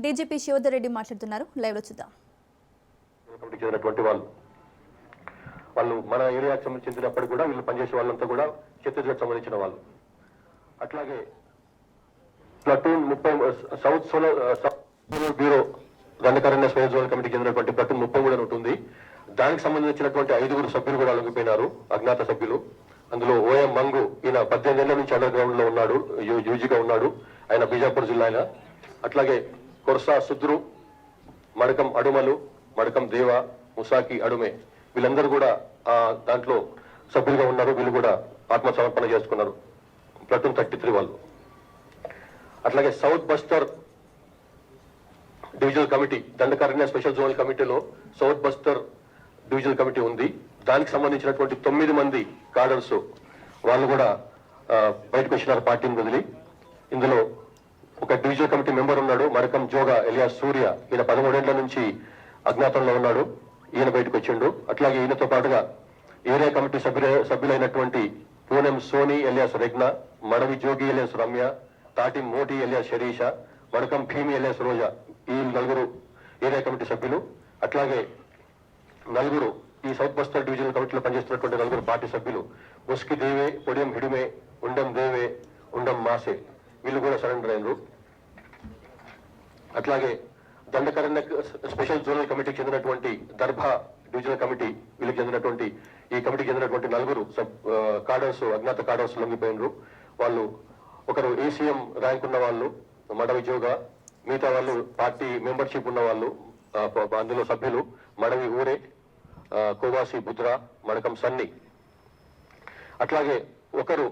DGP Shivadhar Reddy మాట్లాడుతున్నారు. Live లో చూద్దాం. వాళ్ళు మన ఏరియాకి సంబంధించినప్పటికీ కూడా వీళ్ళు పనిచేసే వాళ్ళంతా కూడా ఛత్తీస్గఢ్ సంబంధించిన వాళ్ళు. అట్లాగే platoon 30 south solar bureau Dandakaranya స్వయం జోనల్ కమిటీకి చెందినటువంటి ప్లటూన్ 30 కూడా ఉంటుంది. దానికి సంబంధించినటువంటి 5 సభ్యులు కూడా లొంగిపోయినారు, అజ్ఞాత సభ్యులు. అందులో ఓఎం మంగు, ఈయన 18 ఏళ్ల నుంచి అండర్ గ్రౌండ్ లో ఉన్నాడు, యూజీగా ఉన్నాడు, ఆయన బీజాపూర్ జిల్లా ఆయన. అట్లాగే కొర్సా సుద్రు, మడకం అడుమలు, మడకం దేవ, ముసాకి అడుమే, వీళ్ళందరూ కూడా దాంట్లో సభ్యులుగా ఉన్నారు. వీళ్ళు కూడా ఆత్మసమర్పణ చేసుకున్నారు, ప్లటూన్ 33 వాళ్ళు. అట్లాగే south Bastar divisional committee, Dandakaranya special zonal కమిటీలో సౌత్ బస్తర్ డివిజనల్ కమిటీ ఉంది. దానికి సంబంధించినటువంటి 9 మంది కాడర్స్ వాళ్ళు కూడా బయటకు వచ్చినారు పార్టీని వదిలి. ఇందులో ఒక డివిజనల్ కమిటీ మెంబర్ ఉన్నాడు, మరకం జోగా ఎలియాస్ సూర్య, ఈయన 13 ఏళ్ల నుంచి అజ్ఞాతంలో ఉన్నాడు, ఈయన బయటకు వచ్చిండు. అట్లాగే ఈయనతో పాటుగా ఏరియా కమిటీ సభ్యులైనటువంటి Poonem Soni alias Regna, Madavi Jogi alias Ramya, Tati Moti alias శరీష, Madakam భీమి alias రోజా, ఈ 4 ఏరియా కమిటీ సభ్యులు. అట్లాగే 4 ఈ సౌత్ బస్తర్ డివిజనల్ కమిటీలో పనిచేస్తున్నటువంటి 4 పార్టీ సభ్యులు, ముస్కి దేవే, పొడియం హిడిమే, ఉండం దేవే, ఉండం మాసే, వీళ్ళు కూడా సరెండర్ అయినరు. అట్లాగే దండకారణ్య స్పెషల్ జోనల్ కమిటీకి చెందినటువంటి దర్భా డివిజనల్ కమిటీ, వీళ్ళకి చెందినటువంటి ఈ కమిటీకి చెందినటువంటి 4 కాడర్స్, అజ్ఞాత కాడర్స్ లొంగిపోయినరు. వాళ్ళు ఒకరు ఏసీఎం ర్యాంక్ ఉన్న వాళ్ళు మడవి జోగా, మిగతా వాళ్ళు పార్టీ మెంబర్షిప్ ఉన్న వాళ్ళు, అందులో సభ్యులు మడవి ఊరే, కోవాసి బుద్రా, మడకం సన్ని. అట్లాగే ఒకరు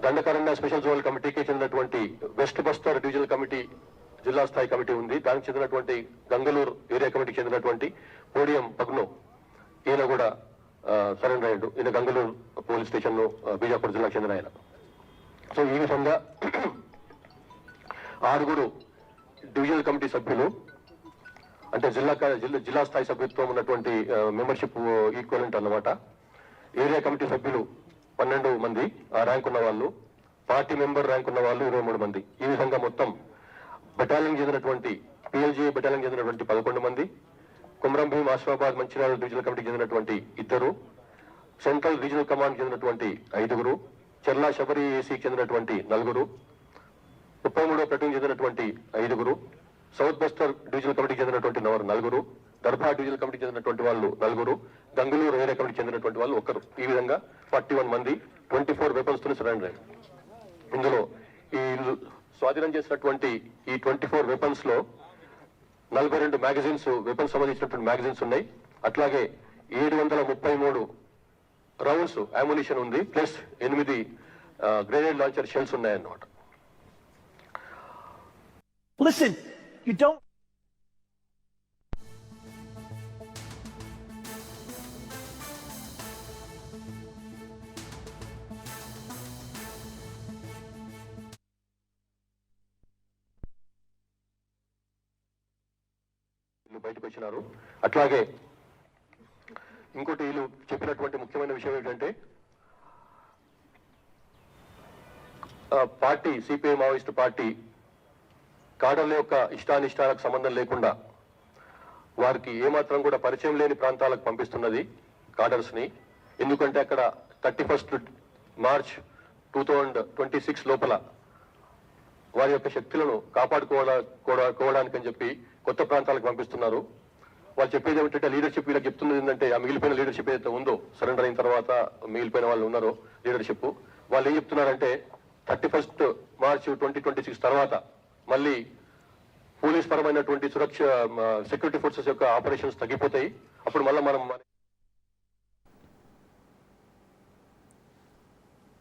దండకారణ్య స్పెషల్ జోనల్ కమిటీకి చెందినటువంటి వెస్ట్ బస్తర్ డివిజనల్ కమిటీ జిల్లా స్థాయి కమిటీ ఉంది. దానికి చెందినటువంటి గంగలూరు ఏరియా కమిటీకి చెందినటువంటి పోడియం పగ్ను, ఈయన కూడా సరెండర్ అయ్యాడు. ఈయన గంగలూరు పోలీస్ స్టేషన్ లో బీజాపూర్ జిల్లాకు చెందిన ఆయన. సో ఈ విధంగా 6 డివిజనల్ కమిటీ సభ్యులు, అంటే జిల్లా స్థాయి సభ్యత్వం ఉన్నటువంటి మెంబర్షిప్ ఈక్వలెంట్ అన్నమాట. ఏరియా కమిటీ సభ్యులు 12 మంది ర్యాంక్ ఉన్న వాళ్ళు, పార్టీ మెంబర్ ర్యాంక్ ఉన్న వాళ్ళు 23 మంది. ఈ విధంగా మొత్తం బెటాలియన్ చెందినటువంటి పిఎల్జీ బెటాలియన్ చెందినటువంటి 11 మంది, కుమ్రం భీం ఆసిఫాబాద్ మంచిర్యాల డివిజనల్ కమిటీకి చెందినటువంటి 2, సెంట్రల్ రీజనల్ కమాండ్ చెందినటువంటి 5, చెర్లా శబరి ఏసీకి చెందినటువంటి 4, 33వ ప్లటూన్ చెందినటువంటి 5, సౌత్ బస్తర్ డివిజనల్ కమిటీకి చెందినటువంటి 4, దర్భా డివిజనల్ కమిటీకి చెందినటువంటి వాళ్ళు 4, గంగలూరు ఏరియా కమిటీకి చెందినటువంటి వాళ్ళు 1. ఈ విధంగా 41 మంది 24 వెపన్స్ తో సరెండర్ అయ్యారు. ఇందులో ఈ స్వాధీనం చేసినటువంటి ఈ 24 వెపన్స్ లో 42 మ్యాగజైన్స్, వెపన్స్ సంబంధించినటువంటి మ్యాగజైన్స్ ఉన్నాయి. అట్లాగే 733 రౌండ్స్ అమ్యునిషన్ ఉంది, ప్లస్ 8 గ్రెనేడ్ లాంచర్ షెల్స్ ఉన్నాయన్నమాట. Listen, you don't. బయటకు వచ్చినారు. అట్లాగే ఇంకోటి వీళ్ళు చెప్పినటువంటి ముఖ్యమైన విషయం ఏంటంటే, పార్టీ సిపిఐ మావోయిస్టు పార్టీ కాడర్ల యొక్క ఇష్టానిష్టాలకు సంబంధం లేకుండా వారికి ఏమాత్రం కూడా పరిచయం లేని ప్రాంతాలకు పంపిస్తున్నది కాడర్స్ ని. ఎందుకంటే అక్కడ 31 మార్చ్ 2026 లోపల వారి యొక్క శక్తులను కాపాడుకోవడానికి అని చెప్పి కొత్త ప్రాంతాలకు పంపిస్తున్నారు. వాళ్ళు చెప్పేది ఏమిటంటే, లీడర్షిప్ వీళ్ళకి చెప్తున్నది ఏంటంటే, ఆ మిగిలిపోయిన లీడర్షిప్ ఏదైతే ఉందో, సరెండర్ అయిన తర్వాత మిగిలిపోయిన వాళ్ళు ఉన్నారో లీడర్షిప్, వాళ్ళు ఏం చెప్తున్నారంటే 31 మార్చ్ 2026 తర్వాత మళ్ళీ పోలీస్ పరమైనటువంటి సురక్ష సెక్యూరిటీ ఫోర్సెస్ యొక్క ఆపరేషన్స్ తగ్గిపోతాయి. అప్పుడు మళ్ళీ మనం